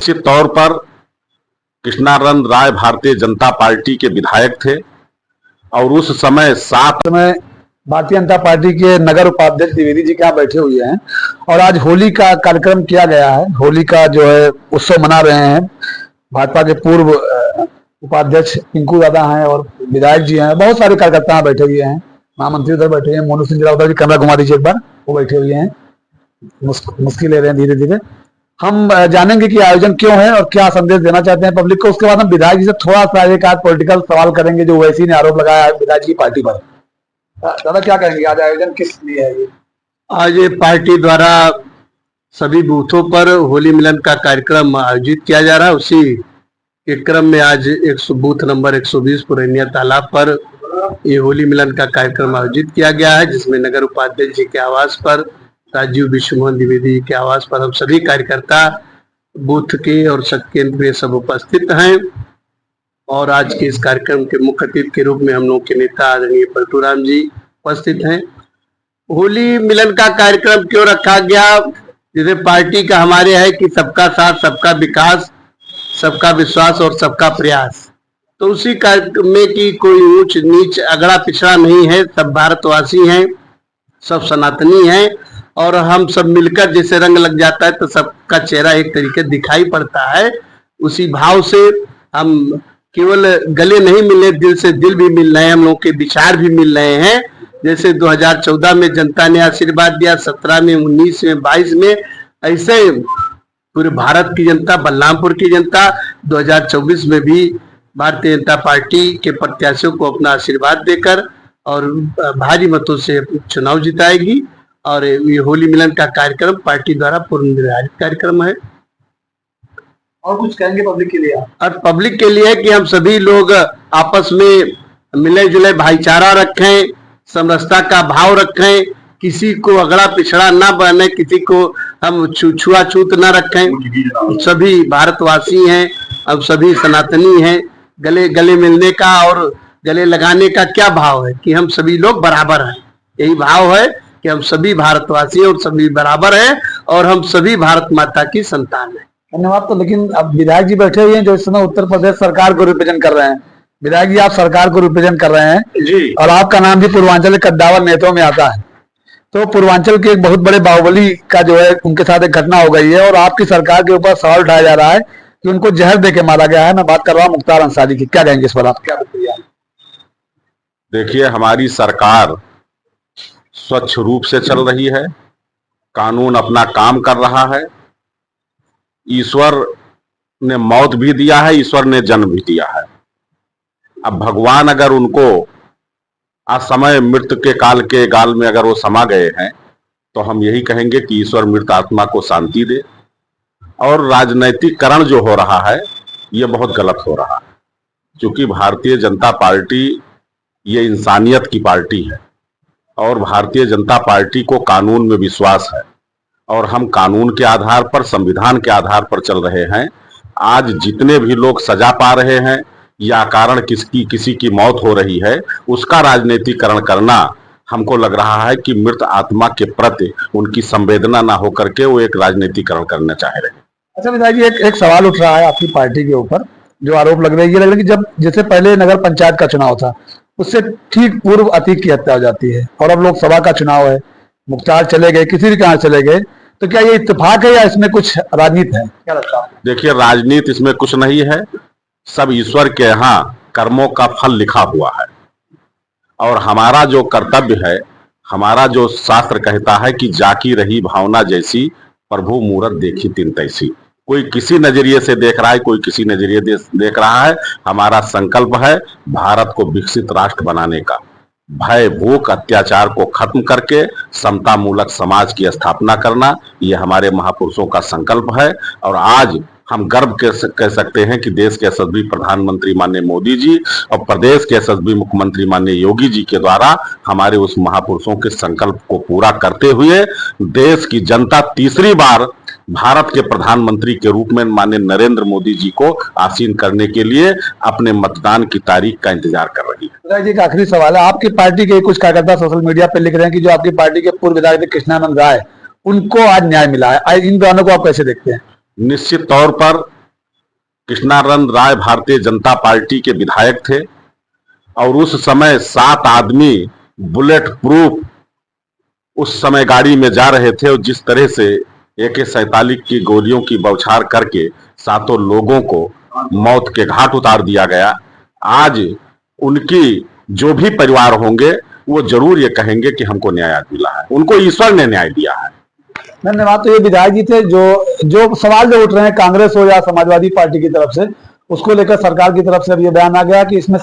निश्चित तौर पर कृष्णानंद राय भारतीय जनता पार्टी के विधायक थे और उस समय भारतीय जनता पार्टी के नगर उपाध्यक्ष द्विवेदी जी यहाँ बैठे हुए हैं और आज होली का कार्यक्रम किया गया है। होली का जो है उत्सव मना रहे हैं। भाजपा के पूर्व उपाध्यक्ष पिंकू दादा हैं और विधायक जी हैं, बहुत सारे कार्यकर्ता बैठे हुए हैं, महामंत्री उधर बैठे हैं, मोनू सिंह जलावता जी, कैमरा घुमा दीजिए एक बार, वो बैठे हुए हैं, मुस्किल ले रहे हैं धीरे धीरे। हम जानेंगे कि आयोजन क्यों है और क्या संदेश देना चाहते हैं पब्लिक को। उसके बाद हम विधायक जी से थोड़ा सा एक आध पॉलिटिकल सवाल करेंगे जो वैसी ने आरोप लगाया है विधायक जी की पार्टी पर। दादा क्या कहेंगे, आज आयोजन किस लिए है ये? आज ये पार्टी द्वारा सभी बूथों पर होली मिलन का कार्यक्रम आयोजित किया जा रहा है। उसी के क्रम में आज बूथ नंबर 120 पुरैनिया तालाब पर ये होली मिलन का कार्यक्रम आयोजित किया गया है, जिसमें नगर उपाध्यक्ष जी के आवास पर, राजीव विश्वमोहन द्विवेदी के आवास पर हम सभी कार्यकर्ता बूथ के और शक्ति केंद्र में सब उपस्थित हैं। और आज के इस कार्यक्रम के मुख्य अतिथि के रूप में हम लोग के नेता आदरणीय पलटूराम जी उपस्थित हैं। होली मिलन का कार्यक्रम क्यों रखा गया? जैसे पार्टी का हमारे है कि सबका साथ, सबका विकास, सबका विश्वास और सबका प्रयास, तो उसी कार्यक्रम में कि कोई ऊंच नीच अगड़ा पिछड़ा नहीं है, सब भारतवासी हैं, सब सनातनी हैं और हम सब मिलकर जैसे रंग लग जाता है तो सबका चेहरा एक तरीके दिखाई पड़ता है। उसी भाव से हम केवल गले नहीं मिले, दिल से दिल भी मिल रहे हैं, हम लोग के विचार भी मिल रहे हैं। जैसे 2014 में जनता ने आशीर्वाद दिया, 17 में, 19 में, 22 में, ऐसे पूरे भारत की जनता, बलरामपुर की जनता 2024 में भी भारतीय जनता पार्टी के प्रत्याशियों को अपना आशीर्वाद देकर और भारी मतों से चुनाव जिताएगी। और ये होली मिलन का कार्यक्रम पार्टी द्वारा पूर्ण निर्धारित कार्यक्रम है। और कुछ कहेंगे पब्लिक के लिए? और पब्लिक के लिए कि हम सभी लोग आपस में मिले जुले भाईचारा रखें, समरसता का भाव रखें, किसी को अगड़ा पिछड़ा ना बने, किसी को हम छुआछूत ना रखें। सभी भारतवासी हैं, अब सभी सनातनी हैं। गले गले मिलने का और गले लगाने का क्या भाव है कि हम सभी लोग बराबर हैं। यही भाव है कि हम सभी भारतवासी और सभी बराबर हैं और हम सभी भारत माता की संतान हैं। धन्यवाद। तो लेकिन अब विधायक जी बैठे हुए हैं जो इस समय उत्तर प्रदेश सरकार को रिप्रेजेंट कर रहे हैं। विधायक जी, आप सरकार को रिप्रेजेंट कर रहे हैं जी, और आपका नाम भी पूर्वांचल के कद्दावर नेताओं में आता है। तो पूर्वांचल के एक बहुत बड़े बाहुबली का जो है उनके साथ एक घटना हो गई है और आपकी सरकार के ऊपर सवाल उठाया जा रहा है कि उनको जहर देके मारा गया है। मैं बात कर रहा हूँ मुख्तार अंसारी की, क्या कहेंगे इस पर आप? क्या देखिए, हमारी सरकार स्वच्छ रूप से चल रही है, कानून अपना काम कर रहा है। ईश्वर ने मौत भी दिया है, ईश्वर ने जन्म भी दिया है। अब भगवान अगर उनको असमय मृत्यु के काल के गाल में अगर वो समा गए हैं तो हम यही कहेंगे कि ईश्वर मृत आत्मा को शांति दे। और राजनैतिकरण जो हो रहा है ये बहुत गलत हो रहा है, क्योंकि भारतीय जनता पार्टी ये इंसानियत की पार्टी है और भारतीय जनता पार्टी को कानून में विश्वास है और हम कानून के आधार पर, संविधान के आधार पर चल रहे हैं। आज जितने भी लोग सजा पा रहे हैं या कारण किसी की मौत हो रही है, उसका राजनीतिकरण करना हमको लग रहा है कि मृत आत्मा के प्रति उनकी संवेदना ना होकर के वो एक राजनीतिकरण करना चाह रहे हैं। अच्छा विधायक जी, एक सवाल उठ रहा है आपकी पार्टी के ऊपर, जो आरोप लग रहे हैं, ये लग रहा है कि जब जैसे पहले नगर पंचायत का चुनाव था उससे ठीक पूर्व अतीक की हत्या हो जाती है और अब लोकसभा का चुनाव है, मुख्तार चले गए, किसी भी कहां चले गए, तो क्या ये इत्तेफाक है या इसमें कुछ राजनीति है? क्या लगता है? देखिए, राजनीति इसमें कुछ नहीं है, सब ईश्वर के यहाँ कर्मों का फल लिखा हुआ है और हमारा जो कर्तव्य है, हमारा जो शास्त्र कहता है कि जाकी रही भावना जैसी, प्रभु मूरत देखी तिन तैसी। कोई किसी नजरिए से देख रहा है, कोई किसी नजरिए देख रहा है। हमारा संकल्प है भारत को विकसित राष्ट्र बनाने का, भय भूख अत्याचार को खत्म करके समता मूलक समाज की स्थापना करना, ये हमारे महापुरुषों का संकल्प है। और आज हम गर्व कह सकते हैं कि देश के यशस्वी प्रधानमंत्री माननीय मोदी जी और प्रदेश के यशस्वी मुख्यमंत्री माननीय योगी जी के द्वारा हमारे उस महापुरुषों के संकल्प को पूरा करते हुए देश की जनता तीसरी बार भारत के प्रधानमंत्री के रूप में माननीय नरेंद्र मोदी जी को आसीन करने के लिए अपने मतदान की तारीख का इंतजार कर रही है। एक आखिरी सवाल है, आपकी पार्टी के कुछ कार्यकर्ता सोशल मीडिया पे लिख रहे हैं कि जो आपकी पार्टी के पूर्व विधायक थे कृष्णानंद राय, उनको आज न्याय मिला है। इन दोनों को आप कैसे देखते हैं? निश्चित तौर पर कृष्णानंद राय भारतीय जनता पार्टी के विधायक थे और उस समय 7 आदमी बुलेट प्रूफ उस समय गाड़ी में जा रहे थे और जिस तरह से AK-47 की गोलियों की बौछार करके 7 लोगों को मौत के घाट उतार दिया गया। आज उनकी जो भी परिवार होंगे वो जरूर ये कहेंगे कि हमको न्याय मिला है, उनको ईश्वर ने न्याय दिया है। धन्यवाद। तो ये विधायक जी थे जो सवाल जो उठ रहे हैं कांग्रेस हो या समाजवादी पार्टी की तरफ से, उसको लेकर सरकार की तरफ से अब ये बयान आ गया कि इसमें